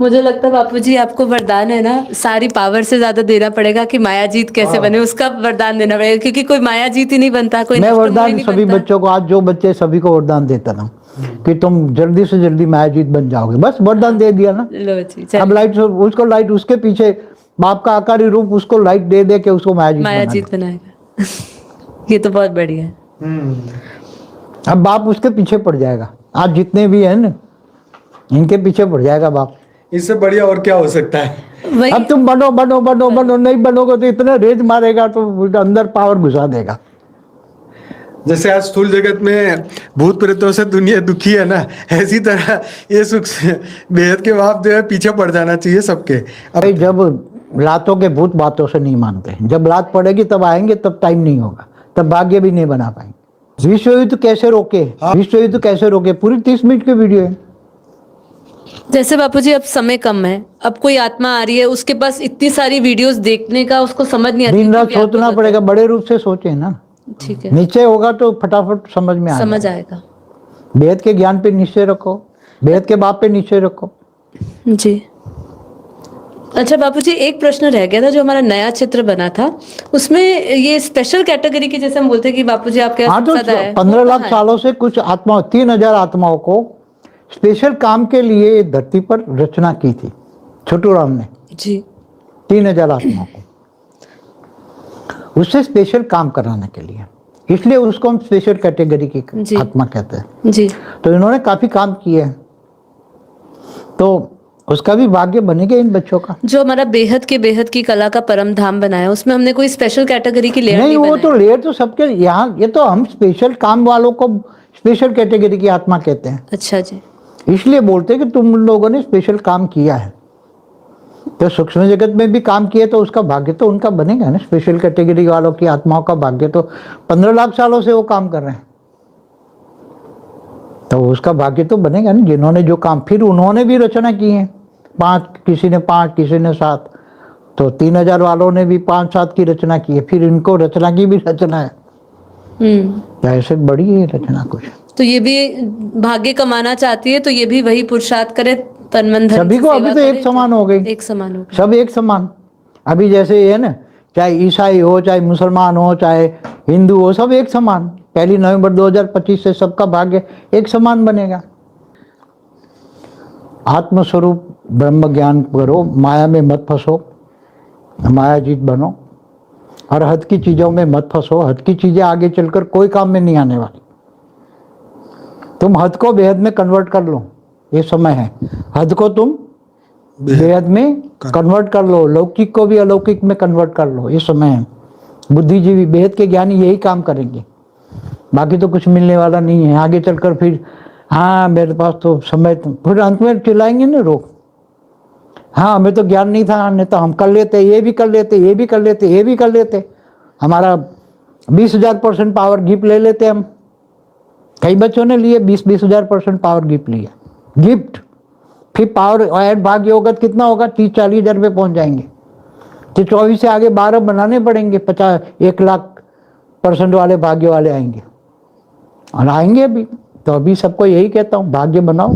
मुझे लगता है बापूजी आपको वरदान है ना, सारी पावर से ज्यादा देना पड़ेगा कि मायाजीत कैसे बने, उसका वरदान देना पड़ेगा, क्योंकि कोई मायाजीत ही नहीं बनता, कोई मैं नष्टमोही वरदान नहीं सभी बनता। बच्चों को, आज जो बच्चे सभी को वरदान देता ना कि तुम जल्दी से जल्दी मायाजीत बन जाओगे। बस वरदान दे दिया ना। लो जी, अब चलिए। लाइट उसको, लाइट उसके पीछे बाप का आकारी रूप, उसको लाइट दे दे के उसको मायाजीत बनाएगा ये तो बहुत बढ़िया है। अब बाप उसके पीछे पड़ जाएगा। आज जितने भी हैं ना, इनके पीछे पड़ जाएगा बाप। इससे बढ़िया और क्या हो सकता है? वही अब तुम बनो बनो बनो बनो, नहीं बनोगे तो इतना रेज मारेगा तो अंदर पावर घुसा देगा। जैसे आज स्थूल जगत में भूत प्रेतों से दुनिया दुखी है ना, ऐसी तरह ये सुख बेहद के बाप जो है पीछे पड़ जाना चाहिए सबके। भाई जब लातों के भूत बातों से नहीं मानते, जब लात पड़ेगी तब आएंगे, तब टाइम नहीं होगा, तब भाग्य भी नहीं बना पाएंगे। विश्व युद्ध कैसे रोके, विश्व युद्ध कैसे रोके, पूरी 30 मिनट की वीडियो है। जैसे बापूजी अब समय कम है, अब कोई आत्मा आ रही है, उसके पास इतनी सारी वीडियोस देखने का उसको समझ नहीं आती, दिन रात क्योंकि आपको सोचना पता पड़ेगा, बड़े रूप से सोचे ना। है। ठीक है, नीचे होगा तो फटाफट समझ में समझ आएगा। आएगा। बेहद के ज्ञान पे निश्चय रखो, बेहद के बाप पे निश्चय रखो। जी। अच्छा बापूजी, एक प्रश्न रह गया था, जो हमारा नया चित्र बना था उसमें ये स्पेशल कैटेगरी की, जैसे हम बोलते हैं कि बापूजी आपके हाँ, तो 15 लाख सालों से कुछ आत्मा, 3000 आत्माओं को स्पेशल काम के लिए धरती पर रचना की थी छोटू राम ने जी। 3000 आत्माओं को उससे स्पेशल काम कराने के लिए, इसलिए उसको हम स्पेशल कैटेगरी की जी। आत्मा कहते हैं। जी। तो इन्होंने काफी काम किए हैं, तो उसका भी भाग्य बनेगा इन बच्चों का। जो हमारा बेहद की कला का परम धाम बनाया, उसमें हमने कोई स्पेशल कैटेगरी की लेयर नहीं, नहीं वो बनाई। तो लेयर तो सबके यहाँ, ये तो हम स्पेशल काम वालों को स्पेशल कैटेगरी की आत्मा कहते हैं। अच्छा जी। इसलिए बोलते हैं कि तुम लोगों ने स्पेशल काम किया है, तो सूक्ष्म जगत में भी काम किया तो उसका भाग्य तो उनका बनेगा ना। स्पेशल कैटेगरी वालों की आत्माओं का भाग्य तो 15 लाख सालों से वो काम कर रहे हैं, तो उसका भाग्य तो बनेगा ना, जिन्होंने जो काम। फिर उन्होंने भी रचना की है, 5, किसी ने 5, किसी ने 7, तो 3000 वालों ने भी 5-7 की रचना की है। फिर इनको रचना की भी रचना है। क्या ऐसे बड़ी है रचना कुछ? तो ये भी भाग्य कमाना चाहती है, तो ये भी वही पुरुषार्थ करे, तन मन धन सभी से को सेवा अभी तो एक करे, समान हो गई, एक समान हो गई। सब एक समान। अभी जैसे ये है ना, चाहे ईसाई हो, चाहे मुसलमान हो, चाहे हिंदू हो, सब एक समान। 1 नवंबर 2025 से सबका भाग्य एक समान बनेगा। आत्मस्वरूप ब्रह्म ज्ञान करो, माया में मत फंसो, मायाजीत बनो, और हद की चीजों में मत फंसो। हद की चीजें आगे चलकर कोई काम में नहीं आने वाली। तुम हद को बेहद में कन्वर्ट कर लो, ये समय है। हद को तुम बेहद में कन्वर्ट कर लो, लौकिक को भी अलौकिक में कन्वर्ट कर लो, ये समय है। बुद्धिजीवी बेहद के ज्ञानी यही काम करेंगे, बाकी तो कुछ मिलने वाला नहीं है। आगे चलकर फिर हाँ मेरे पास तो समय, फिर अंत में चिल्लाएंगे ना लोग, हाँ हमें तो ज्ञान नहीं था, नहीं तो हम कर लेते, ये भी कर लेते, ये भी कर लेते, ये भी कर लेते। हमारा 20,000% पावर गिफ्ट ले लेते हम। कई बच्चों ने लिए 20,000% पावर गिफ्ट लिया, गिफ्ट। फिर पावर ऐड भाग्य होगा तो कितना होगा, 30-40 हज़ार पे पहुंच जाएंगे। तो 24 से आगे 12 बनाने पड़ेंगे, 1,00,000% वाले भाग्य वाले आएंगे, और आएंगे भी। तो अभी सबको यही कहता हूँ, भाग्य बनाओ,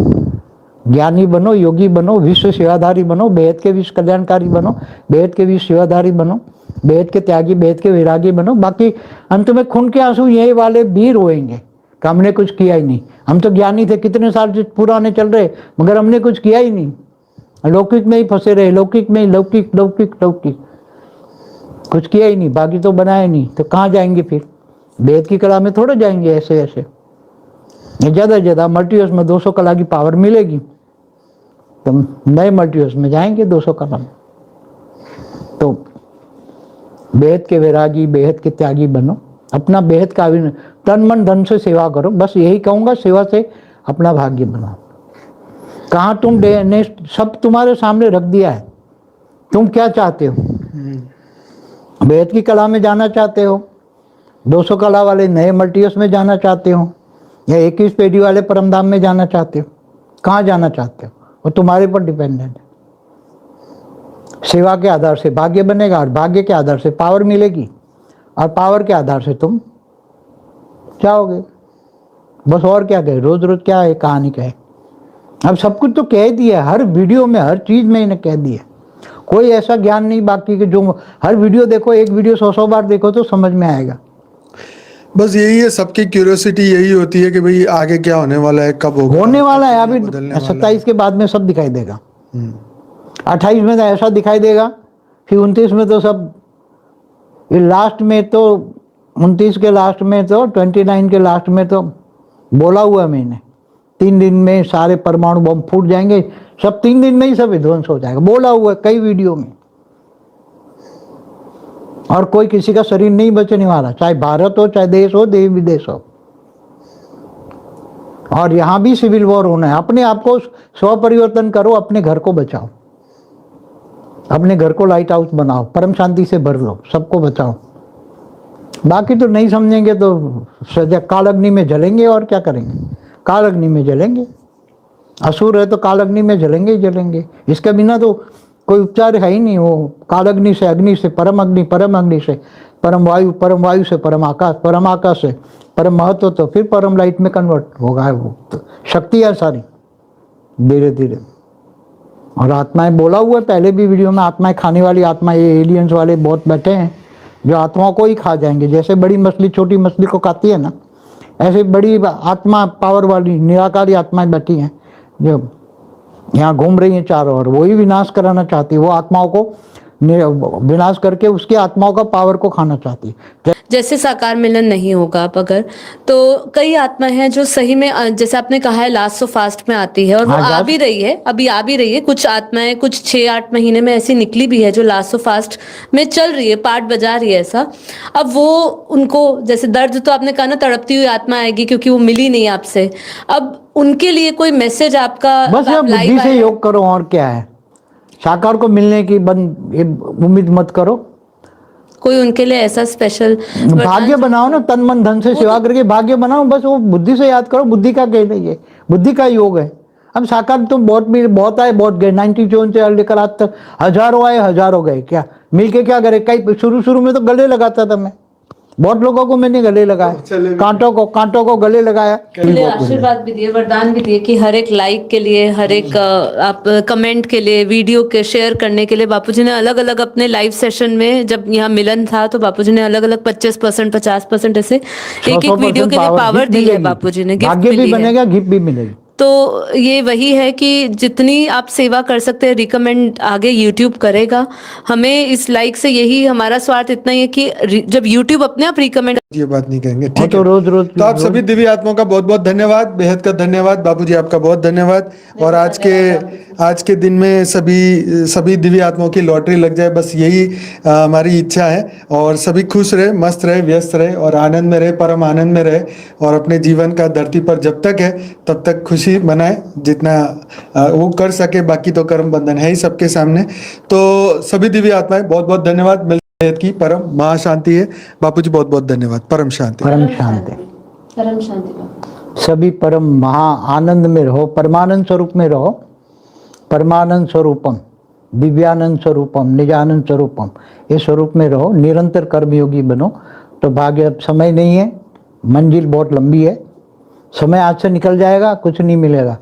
ज्ञानी बनो, योगी बनो, विश्व सेवाधारी बनो, बेहद के विश्व कल्याणकारी बनो, बेहद के विश्व सेवाधारी बनो, बेहद के त्यागी, बेहद के वैरागी बनो। बाकी अंत में खून के आंसू यही वाले भी रोएंगे कि हमने कुछ किया ही नहीं। हम तो ज्ञानी थे, कितने साल से पुराने चल रहे, मगर हमने कुछ किया ही नहीं, लौकिक में ही फंसे रहे, लौकिक में ही, लौकिक लौकिक लौकिक, कुछ किया ही नहीं, बाकी तो बनाया नहीं। तो कहाँ जाएंगे फिर? वेद की कला में थोड़े जाएंगे ऐसे ऐसे। ज़्यादा से ज़्यादा मल्टीवर्स में 200 कला की पावर मिलेगी, तो नए मल्टीवर्स में जाएंगे 200 कला में। तो बेहद के वैरागी, बेहद के त्यागी बनो, अपना बेहद का तन मन धन से सेवा करो। बस यही कहूँगा, सेवा से अपना भाग्य बनाओ। कहाँ तुम ने सब तुम्हारे सामने रख दिया है, तुम क्या चाहते हो? बेहद की कला में जाना चाहते हो, 200 कला वाले नए मल्टीवर्स में जाना चाहते हो, या 21 पेढ़ी वाले परमधाम में जाना चाहते हो? कहाँ जाना चाहते हो? वो तुम्हारे पर डिपेंडेंट है। सेवा के आधार से भाग्य बनेगा, और भाग्य के आधार से पावर मिलेगी, और पावर के आधार से तुम जाओगे। बस और क्या कहे, रोज रोज क्या है कहानी कहे। अब सब कुछ तो कह दिया, हर वीडियो में, हर चीज में इन्हें कह दिया। कोई ऐसा ज्ञान नहीं बाकी कि जो हर वीडियो देखो, एक वीडियो 100 बार देखो तो समझ में आएगा। बस यही है, सबकी क्यूरियोसिटी यही होती है कि भाई आगे क्या होने वाला है, कब होगा, होने वाला है। अभी बदलने वाला है। 27 के बाद में सब दिखाई देगा, 28 में तो ऐसा दिखाई देगा, फिर 29 में तो सब, लास्ट में तो 29 के लास्ट में तो 29 के लास्ट में तो बोला हुआ मैंने, 3 दिन में सारे परमाणु बम फूट जाएंगे, सब 3 दिन में ही सब विध्वंस हो जाएगा, बोला हुआ है कई वीडियो में। और कोई किसी का शरीर नहीं बचने वाला, चाहे भारत हो, चाहे देश हो, देश विदेश हो। और यहां भी सिविल वॉर होना है। अपने आप को स्व परिवर्तन करो, अपने घर को बचाओ, अपने घर को लाइट हाउस बनाओ, परम शांति से भर लो, सबको बचाओ। बाकी तो नहीं समझेंगे तो सजा काल अग्नि में जलेंगे, और क्या करेंगे? काल अग्नि में जलेंगे। असुर है तो काल अग्नि में जलेंगे ही जलेंगे, इसके बिना तो कोई उपचार है ही नहीं। वो काल अग्नि से परम अग्नि, परम अग्नि से परम वायु से परम आकाश से परम महत्व, तो फिर परम लाइट में कन्वर्ट होगा। वो तो शक्ति है सारी, धीरे धीरे। और आत्माएं बोला हुआ है पहले भी वीडियो में, आत्माएं खाने वाली आत्माएं, ये एलियंस वाले बहुत बैठे हैं जो आत्माओं को ही खा जाएंगे। जैसे बड़ी मछली छोटी मछली को खाती है ना, ऐसे बड़ी आत्मा पावर वाली निराकारी आत्माएं बैठी हैं जो यहाँ घूम रही हैं चारों ओर, वही विनाश कराना चाहती है। वो आत्माओं को विनाश करके उसकी आत्माओं का पावर को खाना चाहती है। जैसे साकार मिलन नहीं होगा अब अगर, तो कई आत्मा हैं जो सही में, जैसे आपने कहा है लास्ट सो फास्ट में आती है, और वो आ भी रही है, अभी आ भी रही है। कुछ आत्माएं कुछ 6-8 महीने में ऐसी निकली भी है जो लास्ट सो फास्ट में चल रही है, पार्ट बजा रही है ऐसा। अब वो उनको जैसे दर्द तो आपने कहा ना, तड़पती हुई आत्मा आएगी क्योंकि वो मिली नहीं आपसे। अब उनके लिए कोई मैसेज आपका? बस आप बुद्धि से योग करो, और क्या है। साकार को मिलने की उम्मीद मत करो। कोई उनके लिए ऐसा स्पेशल भाग्य बनाओ ना, तन मन धन से सेवा करके भाग्य बनाओ। बस वो बुद्धि से याद करो, बुद्धि का कह नहीं है, बुद्धि का योग है। अब साकार तो बहुत आए बहुत गए, 94 से लेकर आज तक हजारों आए हजारों गए। क्या मिलके क्या करे? कई शुरू में तो गले लगाता था मैं, बहुत लोगों को मैंने गले लगाया, कांटों को गले लगाया। लिए आशीर्वाद भी दिए, वरदान भी दिए कि हर एक लाइक के लिए, हर एक आप कमेंट के लिए, वीडियो के शेयर करने के लिए बापूजी ने अलग अलग अपने लाइव सेशन में, जब यहाँ मिलन था तो बापूजी ने अलग अलग 25%, 50% ऐसे एक एक वीडियो के लिए पावर दी है बापूजी ने, गिफ्ट भाग्य भी मिली है। बनेगा, गिफ्ट भी मिलेगी। तो ये वही है कि जितनी आप सेवा कर सकते हैं, रिकमेंड आगे YouTube करेगा। हमें इस लाइक से यही हमारा स्वार्थ इतना ही है कि जब YouTube अपने आप रिकमेंड, ये बात नहीं कहेंगे, वो ठीक तो है। रोज तो आप सभी दिव्य आत्माओं का बहुत बहुत धन्यवाद, बेहद का धन्यवाद बाबूजी, आपका बहुत धन्यवाद। और आज के दिन में सभी दिव्य आत्माओं की लॉटरी लग जाए, बस यही हमारी इच्छा है। और सभी खुश रहे, मस्त रहे, व्यस्त रहे और आनंद में रहे, परम आनंद में रहे। और अपने जीवन का धरती पर जब तक है तब तक खुशी मनाए, जितना वो कर सके। बाकी तो कर्म बंधन है ही सबके सामने। तो सभी दिव्य आत्माएं बहुत बहुत धन्यवाद। मिलते हैं की परम महाशांति है। बापूजी बहुत बहुत धन्यवाद। परम शांति। परम शांति। परम शांति बापू। सभी परम महा आनंद में रहो, परमानंद स्वरूप में रहो। परमानंद स्वरूपम, दिव्यानंद स्वरूपम, निजानंद स्वरूपम, इस स्वरूप में रहो। निरंतर कर्मयोगी बनो। तो भाग्य, अब समय नहीं है, मंजिल बहुत लंबी है। समय आज से निकल जाएगा, कुछ नहीं मिलेगा।